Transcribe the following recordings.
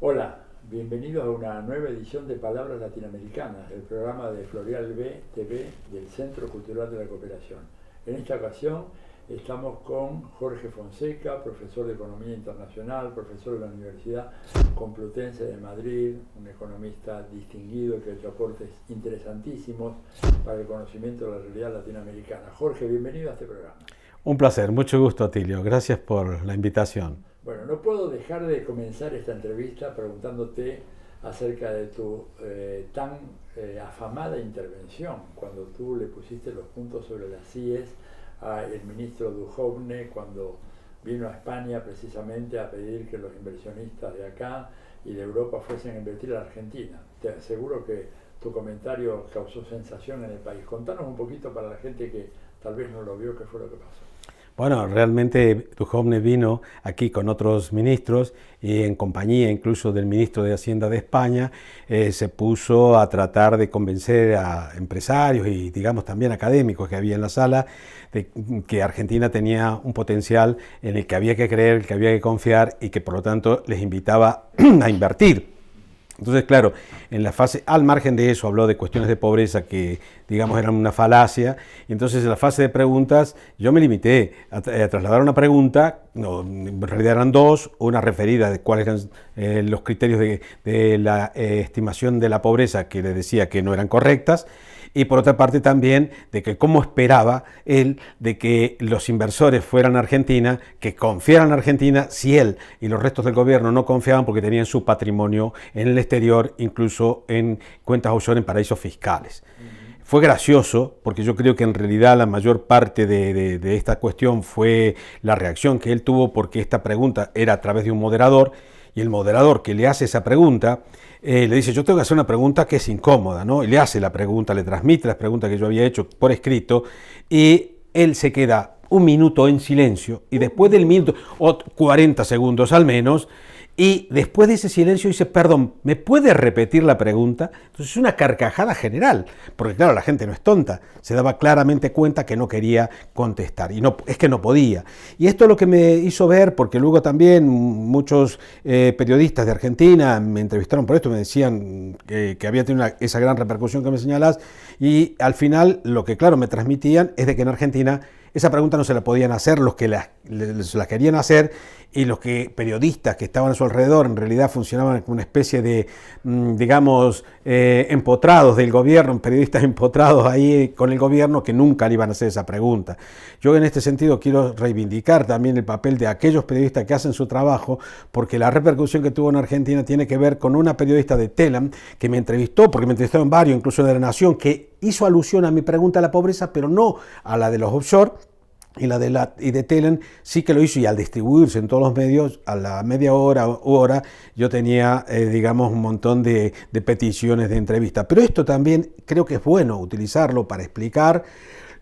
Hola, bienvenidos a una nueva edición de Palabras Latinoamericanas, el programa de Florial B TV del Centro Cultural de la Cooperación. En esta ocasión estamos con Jorge Fonseca, profesor de Economía Internacional, profesor de la Universidad Complutense de Madrid, un economista distinguido que ha hecho aportes interesantísimos para el conocimiento de la realidad latinoamericana. Jorge, bienvenido a este programa. Un placer, mucho gusto, Atilio. Gracias por la invitación. Bueno, no puedo dejar de comenzar esta entrevista preguntándote acerca de tu tan afamada intervención, cuando tú le pusiste los puntos sobre las IES al ministro Duhovne, cuando vino a España precisamente a pedir que los inversionistas de acá y de Europa fuesen a invertir en Argentina. Te aseguro que tu comentario causó sensación en el país. Contanos un poquito para la gente que tal vez no lo vio, qué fue lo que pasó. Bueno, realmente Duhovne vino aquí con otros ministros y en compañía incluso del ministro de Hacienda de España, se puso a tratar de convencer a empresarios y digamos también académicos que había en la sala de que Argentina tenía un potencial en el que había que creer, el que había que confiar y que por lo tanto les invitaba a invertir. Entonces, claro, en la fase, al margen de eso, habló de cuestiones de pobreza que, digamos, eran una falacia. Y entonces, en la fase de preguntas, yo me limité a trasladar una pregunta, no, en realidad eran dos, una referida de cuáles eran los criterios de la estimación de la pobreza, que le decía que no eran correctas, y por otra parte también de que cómo esperaba él de que los inversores fueran a Argentina, que confiaran en Argentina si él y los restos del gobierno no confiaban porque tenían su patrimonio en el exterior, incluso en cuentas offshore en paraísos fiscales. Fue gracioso, porque yo creo que en realidad la mayor parte de esta cuestión fue la reacción que él tuvo, porque esta pregunta era a través de un moderador, y el moderador que le hace esa pregunta, le dice, yo tengo que hacer una pregunta que es incómoda, ¿no? Y le hace la pregunta, le transmite las preguntas que yo había hecho por escrito, y él se queda un minuto en silencio, y después del minuto, o 40 segundos al menos, y después de ese silencio dice, perdón, ¿me puede repetir la pregunta? Entonces es una carcajada general, porque claro, la gente no es tonta, se daba claramente cuenta que no quería contestar, y no, es que no podía. Y esto es lo que me hizo ver, porque luego también muchos periodistas de Argentina me entrevistaron por esto, me decían que había tenido esa gran repercusión que me señalás, y al final lo que claro me transmitían es de que en Argentina esa pregunta no se la podían hacer los que se la querían hacer, y los periodistas que estaban a su alrededor en realidad funcionaban como una especie de, digamos, empotrados del gobierno, periodistas empotrados ahí con el gobierno que nunca le iban a hacer esa pregunta. Yo en este sentido quiero reivindicar también el papel de aquellos periodistas que hacen su trabajo, porque la repercusión que tuvo en Argentina tiene que ver con una periodista de Telam que me entrevistó, porque me entrevistaron varios, incluso de La Nación, que hizo alusión a mi pregunta a la pobreza, pero no a la de los offshore. Y de Telam sí que lo hizo, y al distribuirse en todos los medios, a la media hora yo tenía, digamos, un montón de peticiones de entrevista. Pero esto también creo que es bueno utilizarlo para explicar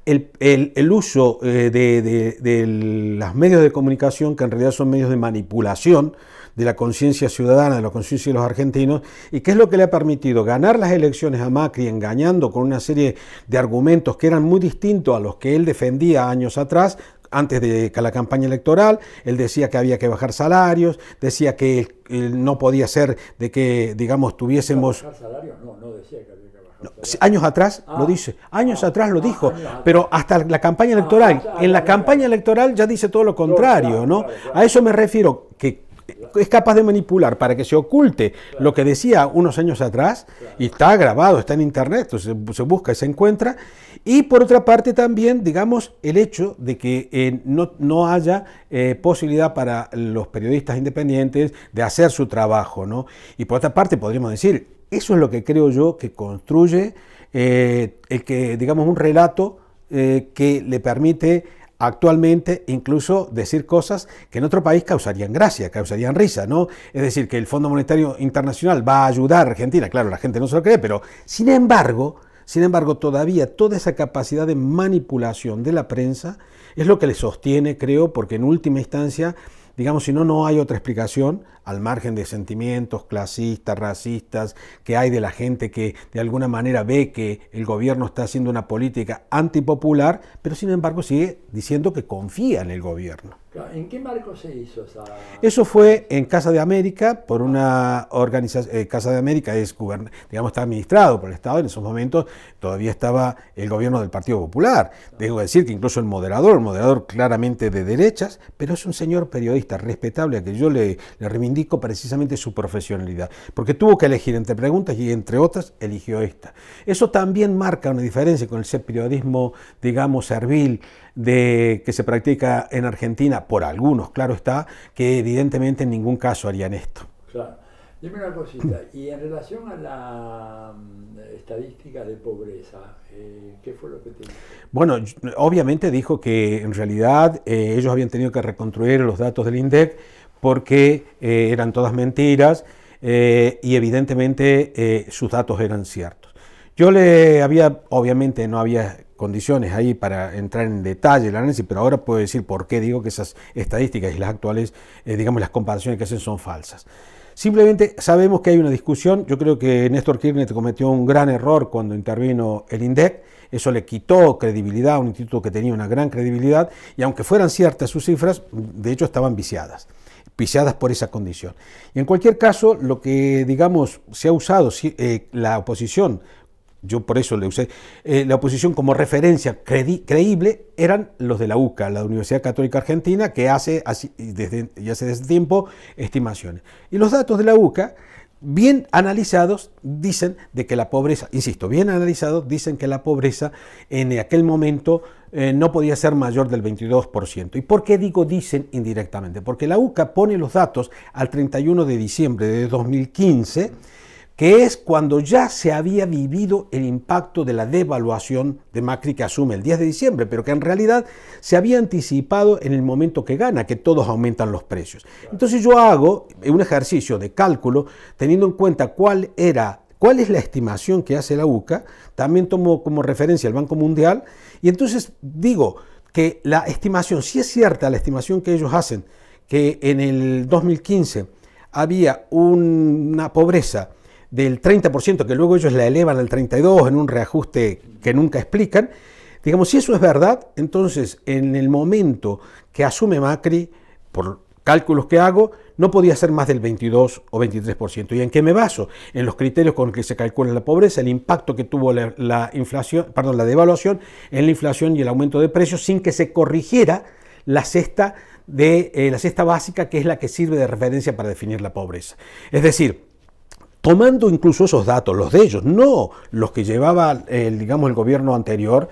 el uso de los medios de comunicación, que en realidad son medios de manipulación de la conciencia ciudadana, de la conciencia de los argentinos, y qué es lo que le ha permitido ganar las elecciones a Macri engañando con una serie de argumentos que eran muy distintos a los que él defendía años atrás. Antes de la campaña electoral, él decía que había que bajar salarios, decía que no podía ser de que, digamos, tuviésemos... ¿Bajar salarios? No decía que había que bajar salarios. Años atrás lo dice, años atrás lo dijo, pero hasta la campaña electoral, en la campaña electoral ya dice todo lo contrario, ¿no? A eso me refiero, que es capaz de manipular para que se oculte lo que decía unos años atrás, y está grabado, está en internet, entonces se busca y se encuentra. Y por otra parte también, digamos, el hecho de que no haya posibilidad para los periodistas independientes de hacer su trabajo, ¿no? Y por otra parte podríamos decir, eso es lo que creo yo que construye digamos, un relato que le permite actualmente incluso decir cosas que en otro país causarían gracia, causarían risa, ¿no? Es decir, que el Fondo Monetario Internacional va a ayudar a Argentina, claro, la gente no se lo cree, pero sin embargo, todavía toda esa capacidad de manipulación de la prensa es lo que le sostiene, creo, porque en última instancia, digamos, si no hay otra explicación, al margen de sentimientos clasistas, racistas, que hay de la gente que de alguna manera ve que el gobierno está haciendo una política antipopular, pero sin embargo sigue diciendo que confía en el gobierno. ¿En qué marco se hizo esa? Eso fue en Casa de América, por una organización. Casa de América es, digamos, está administrado por el Estado. En esos momentos todavía estaba el gobierno del Partido Popular. Tengo que decir que incluso el moderador claramente de derechas, pero es un señor periodista respetable a que yo le reivindico precisamente su profesionalidad, porque tuvo que elegir entre preguntas y entre otras eligió esta. Eso también marca una diferencia con ese periodismo, digamos, servil que se practica en Argentina por algunos, claro está, que evidentemente en ningún caso harían esto. Claro. Dime una cosita, y en relación a la estadística de pobreza, ¿qué fue lo que te dijo? Bueno, obviamente dijo que en realidad ellos habían tenido que reconstruir los datos del INDEC porque eran todas mentiras y evidentemente sus datos eran ciertos. Yo obviamente no había condiciones ahí para entrar en detalle el análisis, pero ahora puedo decir por qué digo que esas estadísticas y las actuales, digamos, las comparaciones que hacen son falsas. Simplemente sabemos que hay una discusión. Yo creo que Néstor Kirchner cometió un gran error cuando intervino el INDEC. Eso le quitó credibilidad a un instituto que tenía una gran credibilidad, y aunque fueran ciertas sus cifras, de hecho estaban viciadas por esa condición. Y en cualquier caso, lo que, digamos, se ha usado, la oposición, yo por eso le usé la oposición como referencia creíble, eran los de la UCA, la Universidad Católica Argentina, que hace desde tiempo estimaciones. Y los datos de la UCA, bien analizados, dicen de que la pobreza, insisto, bien analizados, dicen que la pobreza en aquel momento no podía ser mayor del 22%. ¿Y por qué digo dicen indirectamente? Porque la UCA pone los datos al 31 de diciembre de 2015, que es cuando ya se había vivido el impacto de la devaluación de Macri, que asume el 10 de diciembre, pero que en realidad se había anticipado en el momento que gana, que todos aumentan los precios. Entonces yo hago un ejercicio de cálculo teniendo en cuenta cuál es la estimación que hace la UCA, también tomo como referencia el Banco Mundial, y entonces digo que la estimación, si es cierta la estimación que ellos hacen, que en el 2015 había una pobreza del 30%, que luego ellos la elevan al 32% en un reajuste que nunca explican, digamos, si eso es verdad, entonces en el momento que asume Macri, por cálculos que hago, no podía ser más del 22 o 23%. ¿Y en qué me baso? En los criterios con los que se calcula la pobreza, el impacto que tuvo la devaluación en la inflación y el aumento de precios, sin que se corrigiera la cesta básica, que es la que sirve de referencia para definir la pobreza. Es decir, tomando incluso esos datos, los de ellos, no los que llevaba el gobierno anterior,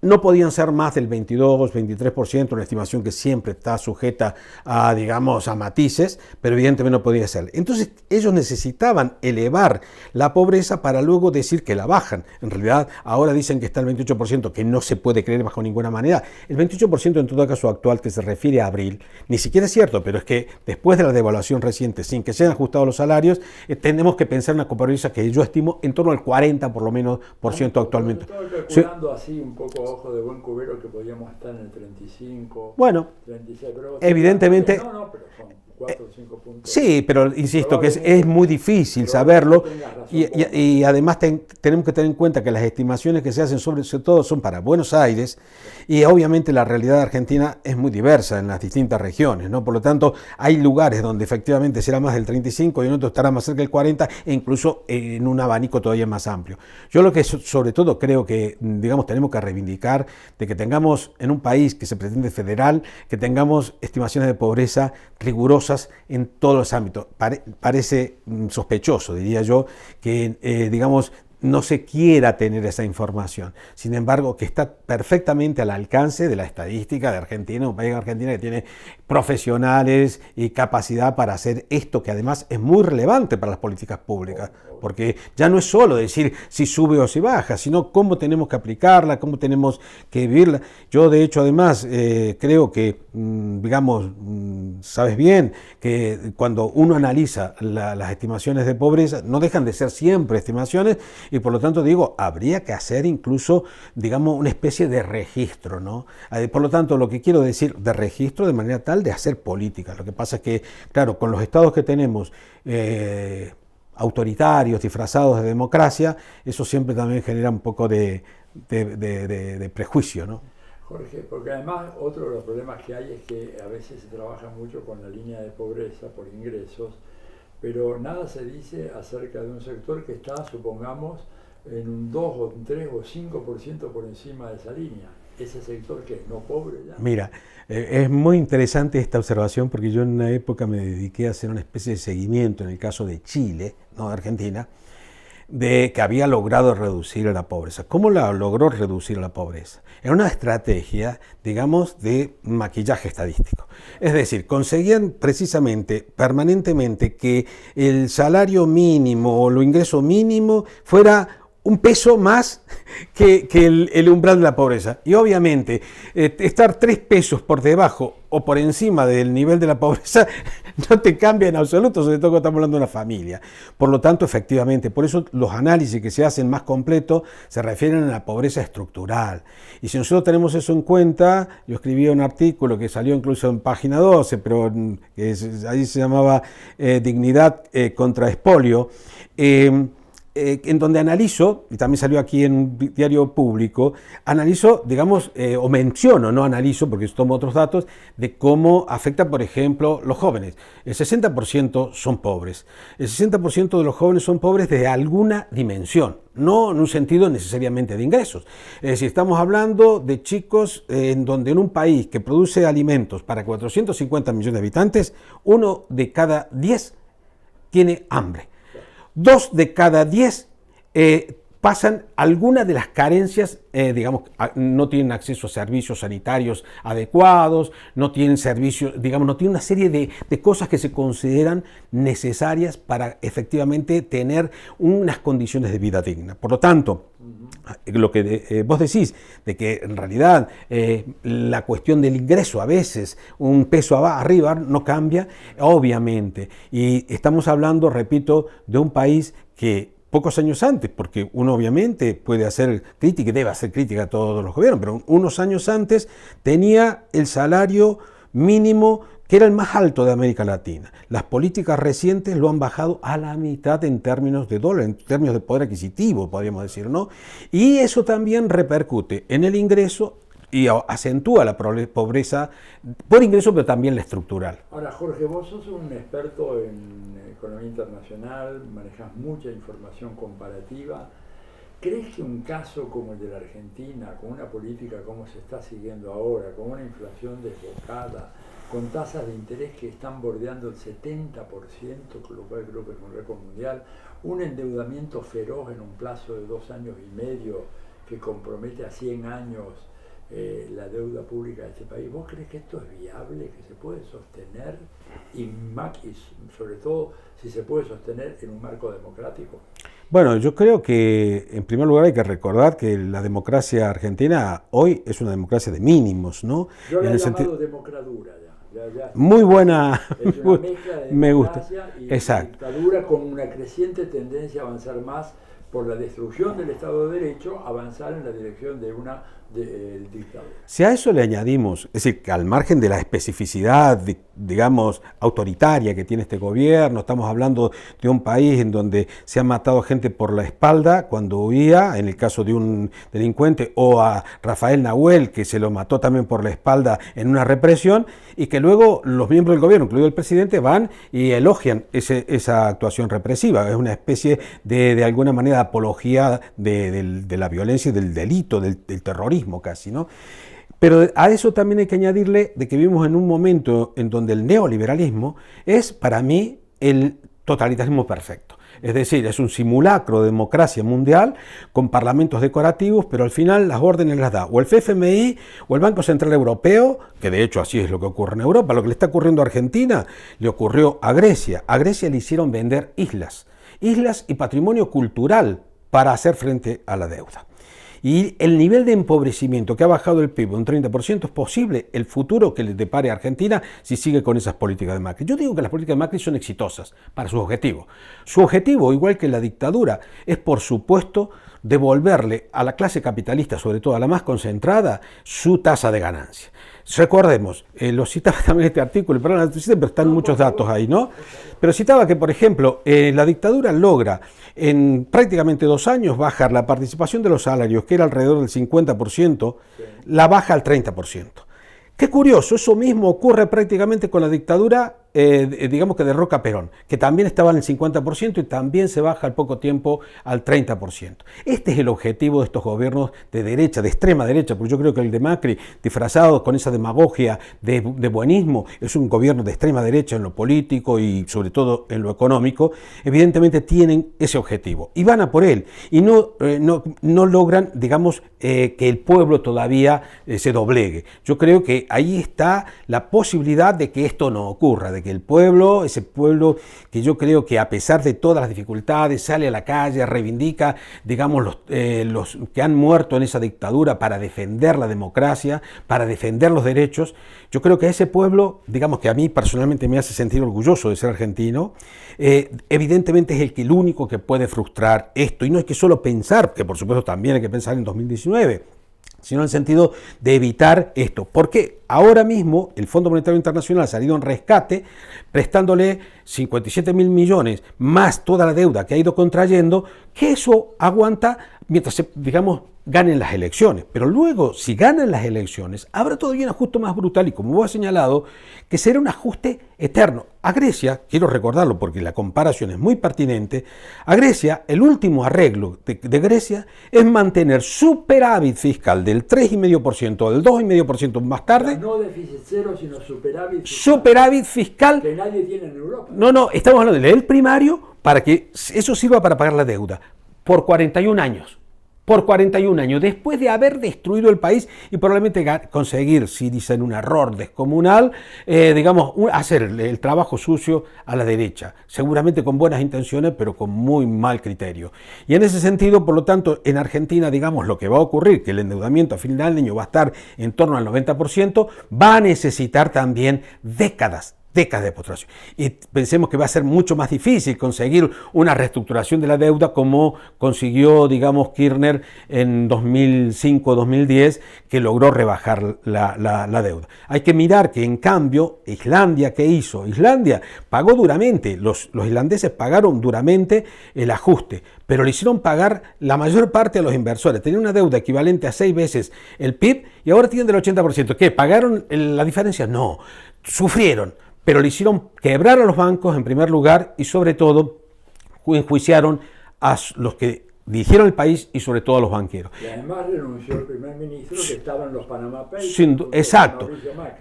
no podían ser más del 22, 23%, una estimación que siempre está sujeta a, digamos, a matices, pero evidentemente no podía ser. Entonces ellos necesitaban elevar la pobreza para luego decir que la bajan. En realidad ahora dicen que está el 28%, que no se puede creer bajo ninguna manera. El 28% en todo caso actual, que se refiere a abril, ni siquiera es cierto, pero es que después de la devaluación reciente, sin que se hayan ajustado los salarios, tenemos que pensar en una pobreza que yo estimo en torno al 40% por lo menos actualmente. Estoy calculando así un poco ojo de buen cubero que podíamos estar en el 35, bueno, 36, pero evidentemente, no, pero son 4 o 5 puntos. Sí, pero insisto que es muy difícil saberlo, y además tenemos que tener en cuenta que las estimaciones que se hacen sobre todo son para Buenos Aires, y obviamente la realidad de Argentina es muy diversa en las distintas regiones, ¿no? Por lo tanto, hay lugares donde efectivamente será más del 35 y en otros estará más cerca del 40, e incluso en un abanico todavía más amplio. Yo lo que sobre todo creo que, digamos, tenemos que reivindicar de que tengamos en un país que se pretende federal, que tengamos estimaciones de pobreza rigurosas en todos los ámbitos. Parece sospechoso, diría yo, que digamos no se quiera tener esa información. Sin embargo, que está perfectamente al alcance de la estadística de Argentina, un país de Argentina que tiene profesionales y capacidad para hacer esto, que además es muy relevante para las políticas públicas, porque ya no es solo decir si sube o si baja, sino cómo tenemos que aplicarla, cómo tenemos que vivirla. Yo, de hecho, además, creo que, digamos, sabes bien que cuando uno analiza las estimaciones de pobreza, no dejan de ser siempre estimaciones, y por lo tanto digo, habría que hacer incluso, digamos, una especie de registro, ¿no? Por lo tanto, lo que quiero decir, de registro de manera tal de hacer política. Lo que pasa es que, claro, con los estados que tenemos autoritarios, disfrazados de democracia, eso siempre también genera un poco de prejuicio, ¿no? Jorge, porque además otro de los problemas que hay es que a veces se trabaja mucho con la línea de pobreza por ingresos, pero nada se dice acerca de un sector que está, supongamos, en un 2 o un 3 o 5% por encima de esa línea. Ese sector que es no pobre ya. Mira, es muy interesante esta observación porque yo en una época me dediqué a hacer una especie de seguimiento en el caso de Chile, no de Argentina, de que había logrado reducir la pobreza. ¿Cómo la logró reducir la pobreza? Era una estrategia, digamos, de maquillaje estadístico. Es decir, conseguían precisamente, permanentemente, que el salario mínimo o el ingreso mínimo fuera un peso más que el umbral de la pobreza. Y obviamente, estar 3 pesos por debajo o por encima del nivel de la pobreza no te cambia en absoluto, sobre todo cuando estamos hablando de una familia. Por lo tanto, efectivamente, por eso los análisis que se hacen más completos se refieren a la pobreza estructural. Y si nosotros tenemos eso en cuenta, yo escribí un artículo que salió incluso en página 12, pero ahí se llamaba Dignidad contra Expolio, en donde analizo, y también salió aquí en un diario público, analizo, digamos, o menciono, no analizo porque tomo otros datos, de cómo afecta, por ejemplo, los jóvenes. El 60% son pobres. El 60% de los jóvenes son pobres de alguna dimensión, no en un sentido necesariamente de ingresos. Es decir, estamos hablando de chicos en donde en un país que produce alimentos para 450 millones de habitantes, 1 de cada 10 tiene hambre. 2 de cada 10 pasan alguna de las carencias, digamos, no tienen acceso a servicios sanitarios adecuados, no tienen servicios, digamos, no tienen una serie de cosas que se consideran necesarias para efectivamente tener unas condiciones de vida digna. Por lo tanto, lo que vos decís, de que en realidad la cuestión del ingreso a veces, un peso arriba no cambia, obviamente. Y estamos hablando, repito, de un país que pocos años antes, porque uno obviamente puede hacer crítica y debe hacer crítica a todos los gobiernos, pero unos años antes tenía el salario mínimo que era el más alto de América Latina. Las políticas recientes lo han bajado a la mitad en términos de dólar, en términos de poder adquisitivo, podríamos decir, ¿no? Y eso también repercute en el ingreso y acentúa la pobreza por ingreso, pero también la estructural. Ahora, Jorge, vos sos un experto en economía internacional, manejas mucha información comparativa. ¿Crees que un caso como el de la Argentina, con una política como se está siguiendo ahora, con una inflación desbocada, con tasas de interés que están bordeando el 70%, con lo cual creo que es un récord mundial, un endeudamiento feroz en un plazo de 2 años y medio que compromete a 100 años la deuda pública de este país? ¿Vos crees que esto es viable, que se puede sostener y sobre todo si se puede sostener en un marco democrático? Bueno, yo creo que en primer lugar hay que recordar que la democracia argentina hoy es una democracia de mínimos, ¿no? Yo le he llamado democradura ya. Muy buena, es una mezcla de me gusta. Y Exacto. dictadura con una creciente tendencia a avanzar más por la destrucción del Estado de Derecho, avanzar en la dirección de una dictadura. Si a eso le añadimos, es decir, que al margen de la especificidad, digamos, autoritaria que tiene este gobierno, estamos hablando de un país en donde se ha matado gente por la espalda cuando huía, en el caso de un delincuente, o a Rafael Nahuel, que se lo mató también por la espalda en una represión, y que luego los miembros del gobierno, incluido el presidente, van y elogian esa actuación represiva. Es una especie de alguna manera, apología de la violencia y del delito, del terrorismo casi, ¿no? Pero a eso también hay que añadirle de que vivimos en un momento en donde el neoliberalismo es para mí el totalitarismo perfecto. Es decir, es un simulacro de democracia mundial con parlamentos decorativos, pero al final las órdenes las da o el FMI o el Banco Central Europeo, que de hecho así es lo que ocurre en Europa. Lo que le está ocurriendo a Argentina le ocurrió a Grecia. A Grecia le hicieron vender islas y patrimonio cultural para hacer frente a la deuda. Y el nivel de empobrecimiento que ha bajado el PIB un 30% es posible el futuro que le depare a Argentina si sigue con esas políticas de Macri. Yo digo que las políticas de Macri son exitosas para su objetivo. Su objetivo, igual que la dictadura, es por supuesto devolverle a la clase capitalista, sobre todo a la más concentrada, su tasa de ganancia. Recordemos, lo citaba también este artículo, pero están muchos datos ahí, ¿no? Pero citaba que, por ejemplo, la dictadura logra en prácticamente 2 años bajar la participación de los salarios, que era alrededor del 50%, la baja al 30%. Qué curioso, eso mismo ocurre prácticamente con la dictadura, digamos que de Roca Perón, que también estaba en el 50% y también se baja al poco tiempo al 30%. Este es el objetivo de estos gobiernos de derecha, de extrema derecha, porque yo creo que el de Macri, disfrazado con esa demagogia de buenismo, es un gobierno de extrema derecha en lo político y sobre todo en lo económico. Evidentemente tienen ese objetivo y van a por él y no logran, digamos, que el pueblo todavía se doblegue. Yo creo que ahí está la posibilidad de que esto no ocurra, de que el pueblo, ese pueblo que yo creo que a pesar de todas las dificultades sale a la calle, reivindica, digamos, los que han muerto en esa dictadura para defender la democracia, para defender los derechos. Yo creo que ese pueblo, digamos que a mí personalmente me hace sentir orgulloso de ser argentino, evidentemente es el único que puede frustrar esto, y no hay que solo pensar, que por supuesto también hay que pensar en 2019, sino en el sentido de evitar esto. Porque ahora mismo el Fondo Monetario Internacional ha salido en rescate, prestándole 57.000 millones más toda la deuda que ha ido contrayendo, que eso aguanta mientras, digamos, ganen las elecciones. Pero luego, si ganan las elecciones, habrá todavía un ajuste más brutal y, como vos has señalado, que será un ajuste eterno. A Grecia, quiero recordarlo porque la comparación es muy pertinente, a Grecia, el último arreglo de Grecia es mantener superávit fiscal del 3,5% o del 2,5% más tarde. No déficit cero, sino superávit fiscal. Superávit fiscal. Que nadie tiene en Europa. No, estamos hablando del primario para que eso sirva para pagar la deuda por 41 años. Por 41 años, después de haber destruido el país y probablemente conseguir, si dicen un error descomunal, digamos, hacer el trabajo sucio a la derecha, seguramente con buenas intenciones, pero con muy mal criterio. Y en ese sentido, por lo tanto, en Argentina, digamos, lo que va a ocurrir, que el endeudamiento a fin de año va a estar en torno al 90%, va a necesitar también décadas de postración. Y pensemos que va a ser mucho más difícil conseguir una reestructuración de la deuda como consiguió, digamos, Kirchner en 2005-2010, que logró rebajar la deuda. Hay que mirar que, en cambio, Islandia, ¿qué hizo? Islandia pagó duramente, los islandeses pagaron duramente el ajuste, pero le hicieron pagar la mayor parte a los inversores. Tenían una deuda equivalente a 6 veces el PIB y ahora tienen del 80%. ¿Qué? ¿Pagaron la diferencia? No, sufrieron. Pero le hicieron quebrar a los bancos en primer lugar y sobre todo enjuiciaron a los que dirigieron el país y sobre todo a los banqueros. Y además renunció el primer ministro que estaba en los Panama Papers. Exacto,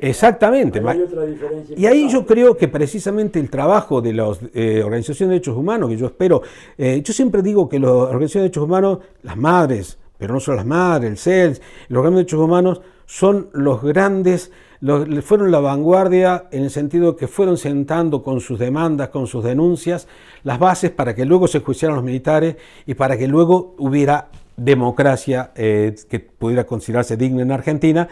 exactamente. Hay otra diferencia y ahí yo creo que precisamente el trabajo de las organizaciones de derechos humanos, que yo espero, yo siempre digo que las organizaciones de derechos humanos, las madres, pero no solo las madres, el CELS, los organismos de derechos humanos, son los grandes, fueron la vanguardia en el sentido de que fueron sentando con sus demandas, con sus denuncias, las bases para que luego se enjuiciaran los militares y para que luego hubiera democracia que pudiera considerarse digna en Argentina.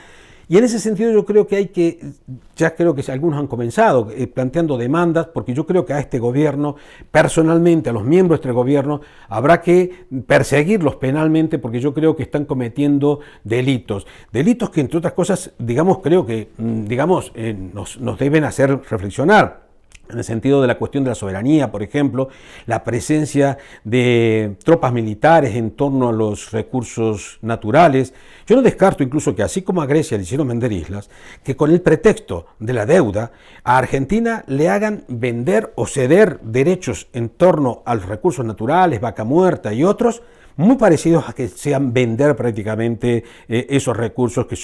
Y en ese sentido yo creo que ya creo que algunos han comenzado planteando demandas, porque yo creo que a este gobierno, personalmente, a los miembros de este gobierno, habrá que perseguirlos penalmente, porque yo creo que están cometiendo delitos que, entre otras cosas, digamos, creo que nos deben hacer reflexionar. En el sentido de la cuestión de la soberanía, por ejemplo, la presencia de tropas militares en torno a los recursos naturales. Yo no descarto incluso que, así como a Grecia le hicieron vender islas, que con el pretexto de la deuda a Argentina le hagan vender o ceder derechos en torno a los recursos naturales, vaca muerta y otros, muy parecidos a que sean vender prácticamente esos recursos que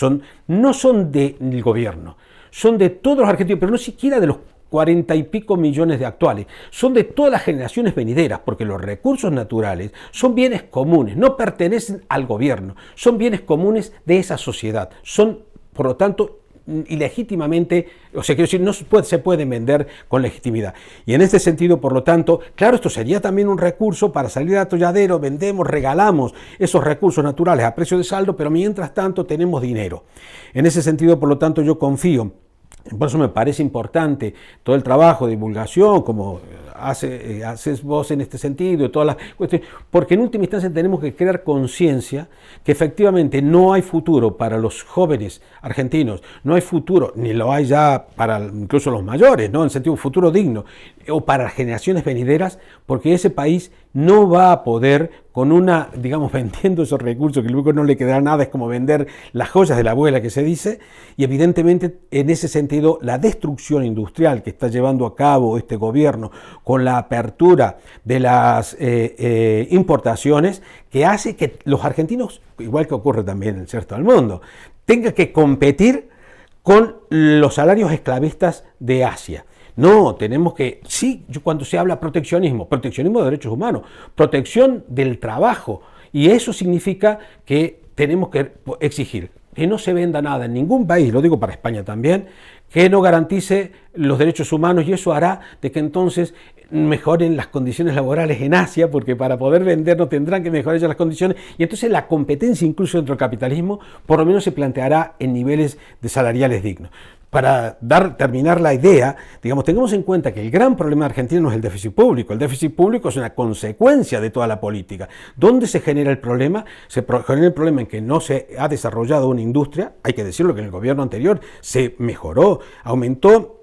no son del gobierno, son de todos los argentinos, pero no siquiera de los 40 y pico millones de actuales, son de todas las generaciones venideras, porque los recursos naturales son bienes comunes, no pertenecen al gobierno, son bienes comunes de esa sociedad, son, por lo tanto, ilegítimamente, o sea, quiero decir, no se pueden vender con legitimidad. Y en este sentido, por lo tanto, claro, esto sería también un recurso para salir al atolladero, vendemos, regalamos esos recursos naturales a precio de saldo, pero mientras tanto tenemos dinero. En ese sentido, por lo tanto, yo confío. Por eso me parece importante todo el trabajo de divulgación, como haces vos en este sentido, y todas las cuestiones, porque en última instancia tenemos que crear conciencia que efectivamente no hay futuro para los jóvenes argentinos, no hay futuro, ni lo hay ya para incluso los mayores, ¿no? En el sentido de un futuro digno, o para las generaciones venideras, porque ese país no va a poder, con una, digamos, vendiendo esos recursos que luego no le quedará nada, es como vender las joyas de la abuela que se dice, y evidentemente en ese sentido la destrucción industrial que está llevando a cabo este gobierno con la apertura de las importaciones, que hace que los argentinos, igual que ocurre también en el resto del mundo, tengan que competir con los salarios esclavistas de Asia. No, tenemos que, sí, cuando se habla proteccionismo de derechos humanos, protección del trabajo, y eso significa que tenemos que exigir que no se venda nada en ningún país, lo digo para España también, que no garantice los derechos humanos, y eso hará de que entonces mejoren las condiciones laborales en Asia, porque para poder vender no tendrán que mejorar ya las condiciones, y entonces la competencia incluso dentro del capitalismo por lo menos se planteará en niveles de salariales dignos. Para terminar la idea, digamos, tengamos en cuenta que el gran problema de Argentina no es el déficit público es una consecuencia de toda la política. ¿Dónde se genera el problema? Se genera el problema en que no se ha desarrollado una industria, hay que decirlo que en el gobierno anterior se mejoró, aumentó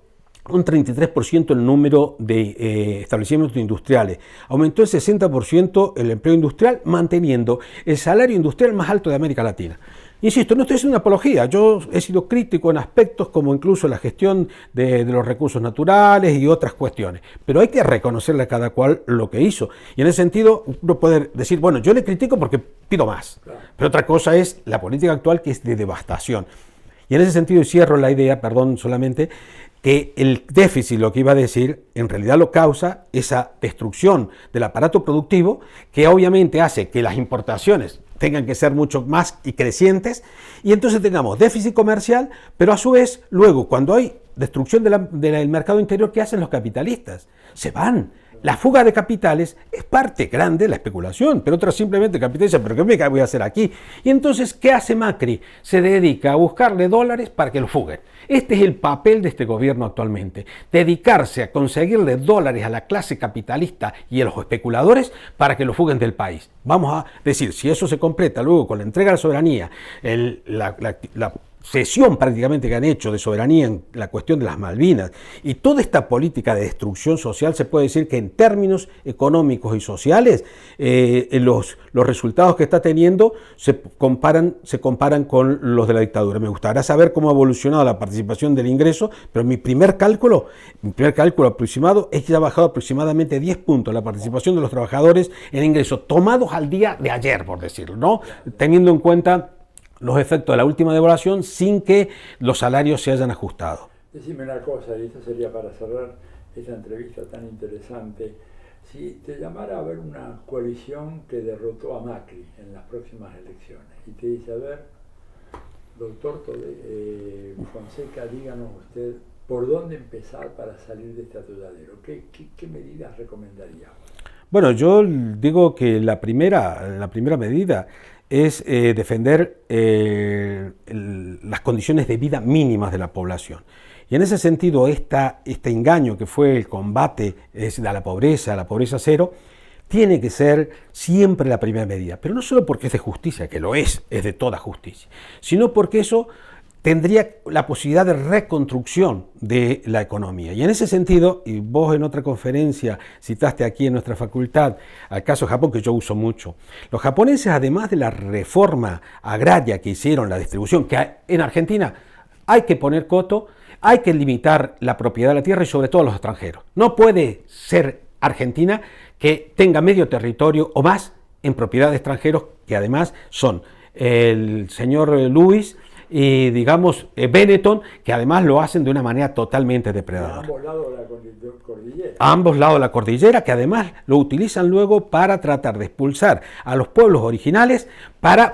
un 33% el número de establecimientos industriales, aumentó el 60% el empleo industrial, manteniendo el salario industrial más alto de América Latina. Insisto, no estoy haciendo una apología, yo he sido crítico en aspectos como incluso la gestión de los recursos naturales y otras cuestiones, pero hay que reconocerle a cada cual lo que hizo. Y en ese sentido uno puede decir, bueno, yo le critico porque pido más, pero otra cosa es la política actual, que es de devastación. Y en ese sentido cierro la idea, perdón, solamente, que el déficit, lo que iba a decir, en realidad lo causa esa destrucción del aparato productivo, que obviamente hace que las importaciones tengan que ser mucho más y crecientes, y entonces tengamos déficit comercial, pero a su vez, luego, cuando hay destrucción del mercado interior, ¿qué hacen los capitalistas? Se van. La fuga de capitales es parte grande de la especulación, pero otras simplemente capitalistas, ¿pero qué me voy a hacer aquí? Y entonces, ¿qué hace Macri? Se dedica a buscarle dólares para que lo fuguen. Este es el papel de este gobierno actualmente, dedicarse a conseguirle dólares a la clase capitalista y a los especuladores para que lo fuguen del país. Vamos a decir, si eso se completa luego con la entrega de la soberanía, la cesión prácticamente que han hecho de soberanía en la cuestión de las Malvinas y toda esta política de destrucción social, se puede decir que en términos económicos y sociales los resultados que está teniendo se comparan con los de la dictadura. Me gustaría saber cómo ha evolucionado la participación del ingreso, pero mi primer cálculo aproximado es que ha bajado aproximadamente 10 puntos la participación de los trabajadores en ingresos tomados al día de ayer, por decirlo, ¿no? Teniendo en cuenta los efectos de la última devaluación sin que los salarios se hayan ajustado. Decime una cosa, y esto sería para cerrar esta entrevista tan interesante. Si te llamara a ver una coalición que derrotó a Macri en las próximas elecciones y te dice, a ver, doctor Fonseca, díganos usted por dónde empezar para salir de este atolladero, ¿qué medidas recomendaría? Bueno, yo digo que la primera medida es defender las condiciones de vida mínimas de la población. Y en ese sentido, este engaño que fue el combate a la pobreza cero, tiene que ser siempre la primera medida. Pero no solo porque es de justicia, que lo es de toda justicia, sino porque eso tendría la posibilidad de reconstrucción de la economía. Y en ese sentido, y vos en otra conferencia citaste aquí en nuestra facultad al caso de Japón, que yo uso mucho, los japoneses, además de la reforma agraria que hicieron, la distribución, que en Argentina hay que poner coto, hay que limitar la propiedad de la tierra y sobre todo a los extranjeros. No puede ser Argentina que tenga medio territorio o más en propiedad de extranjeros, que además son el señor Luis y digamos Benetton, que además lo hacen de una manera totalmente depredadora. A ambos lados de la cordillera. A ambos lados de la cordillera, que además lo utilizan luego para tratar de expulsar a los pueblos originales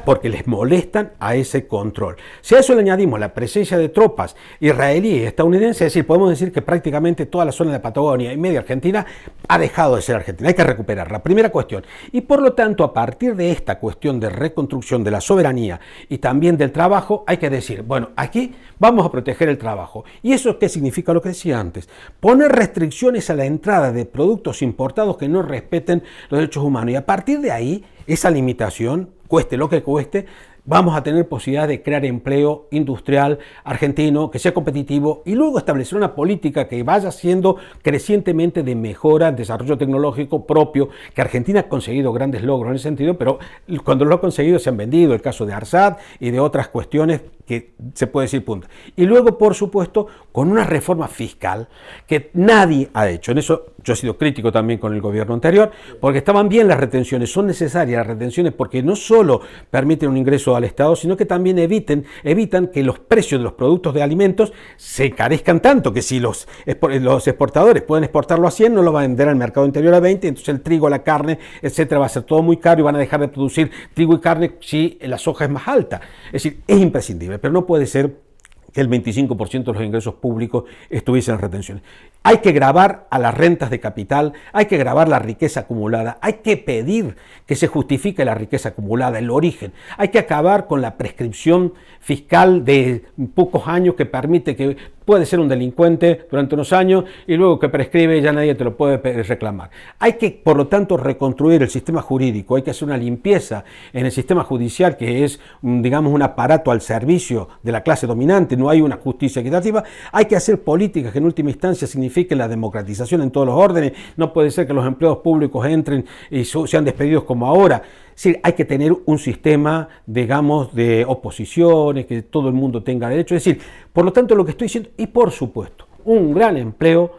porque les molestan a ese control. Si a eso le añadimos la presencia de tropas israelíes y estadounidenses, es decir, podemos decir que prácticamente toda la zona de Patagonia y media Argentina ha dejado de ser Argentina. Hay que recuperarla, primera cuestión. Y por lo tanto, a partir de esta cuestión de reconstrucción de la soberanía y también del trabajo, hay que decir, bueno, aquí vamos a proteger el trabajo. ¿Y eso qué significa? Lo que decía antes, poner restricciones a la entrada de productos importados que no respeten los derechos humanos. Y a partir de ahí, esa limitación, cueste lo que cueste, vamos a tener posibilidad de crear empleo industrial argentino que sea competitivo y luego establecer una política que vaya siendo crecientemente de mejora, desarrollo tecnológico propio, que Argentina ha conseguido grandes logros en ese sentido, pero cuando lo ha conseguido se han vendido, el caso de ARSAT y de otras cuestiones que se puede decir punto. Y luego, por supuesto, con una reforma fiscal que nadie ha hecho. En eso yo he sido crítico también con el gobierno anterior, porque estaban bien las retenciones, son necesarias las retenciones porque no solo permiten un ingreso al Estado, sino que también evitan que los precios de los productos de alimentos se encarezcan tanto, que si los exportadores pueden exportarlo a 100, no lo van a vender al mercado interior a 20, entonces el trigo, la carne, etcétera, va a ser todo muy caro y van a dejar de producir trigo y carne si la soja es más alta. Es decir, es imprescindible, pero no puede ser que el 25% de los ingresos públicos estuviesen en retenciones. Hay que gravar a las rentas de capital, hay que gravar la riqueza acumulada, hay que pedir que se justifique la riqueza acumulada, el origen. Hay que acabar con la prescripción fiscal de pocos años que permite que puede ser un delincuente durante unos años y luego que prescribe ya nadie te lo puede reclamar. Hay que, por lo tanto, reconstruir el sistema jurídico, hay que hacer una limpieza en el sistema judicial que es, digamos, un aparato al servicio de la clase dominante, no hay una justicia equitativa. Hay que hacer políticas que en última instancia signifiquen la democratización en todos los órdenes. No puede ser que los empleados públicos entren y sean despedidos como ahora. Es decir, hay que tener un sistema, digamos, de oposiciones, que todo el mundo tenga derecho. Es decir, por lo tanto, lo que estoy diciendo, y por supuesto, un gran empleo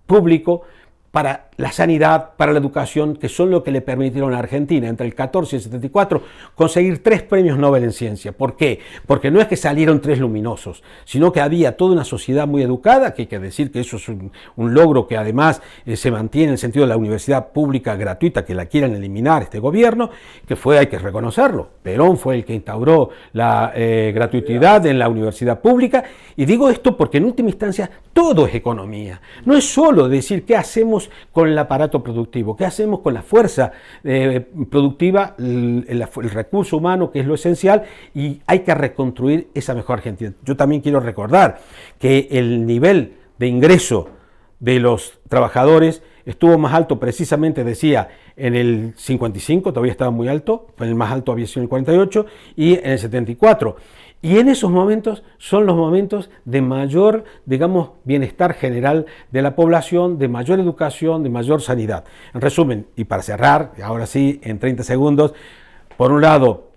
público para la sanidad, para la educación, que son lo que le permitieron a Argentina entre el 14 y el 74 conseguir 3 premios Nobel en ciencia. ¿Por qué? Porque no es que salieron 3 luminosos, sino que había toda una sociedad muy educada, que hay que decir que eso es un logro que además se mantiene en el sentido de la universidad pública gratuita, que la quieren eliminar este gobierno, que hay que reconocerlo. Perón fue el que instauró la gratuidad en la universidad pública, y digo esto porque en última instancia todo es economía. No es solo decir qué hacemos con el aparato productivo, qué hacemos con la fuerza productiva, el recurso humano, que es lo esencial, y hay que reconstruir esa mejor Argentina. Yo también quiero recordar que el nivel de ingreso de los trabajadores estuvo más alto, precisamente decía, en el 55, todavía estaba muy alto, el más alto había sido en el 48, y en el 74. Y en esos momentos son los momentos de mayor, digamos, bienestar general de la población, de mayor educación, de mayor sanidad. En resumen, y para cerrar, ahora sí, en 30 segundos, por un lado,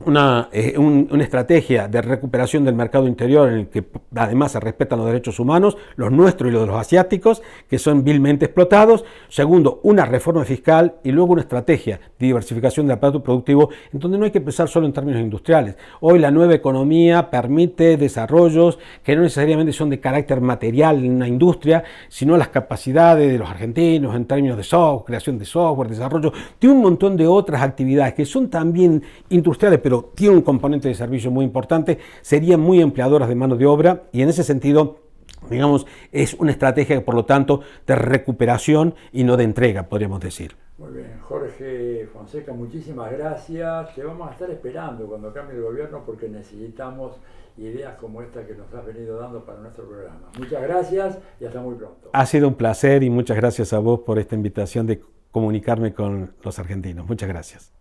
una estrategia de recuperación del mercado interior en el que además se respetan los derechos humanos, los nuestros y los de los asiáticos, que son vilmente explotados. Segundo, una reforma fiscal y luego una estrategia de diversificación del aparato productivo en donde no hay que pensar solo en términos industriales. Hoy la nueva economía permite desarrollos que no necesariamente son de carácter material en una industria, sino las capacidades de los argentinos en términos de software, creación de software, desarrollo de un montón de otras actividades que son también industriales, pero tiene un componente de servicio muy importante, serían muy empleadoras de mano de obra y en ese sentido, digamos, es una estrategia, por lo tanto, de recuperación y no de entrega, podríamos decir. Muy bien, Jorge Fonseca, muchísimas gracias. Te vamos a estar esperando cuando cambie el gobierno porque necesitamos ideas como esta que nos has venido dando para nuestro programa. Muchas gracias y hasta muy pronto. Ha sido un placer y muchas gracias a vos por esta invitación de comunicarme con los argentinos. Muchas gracias.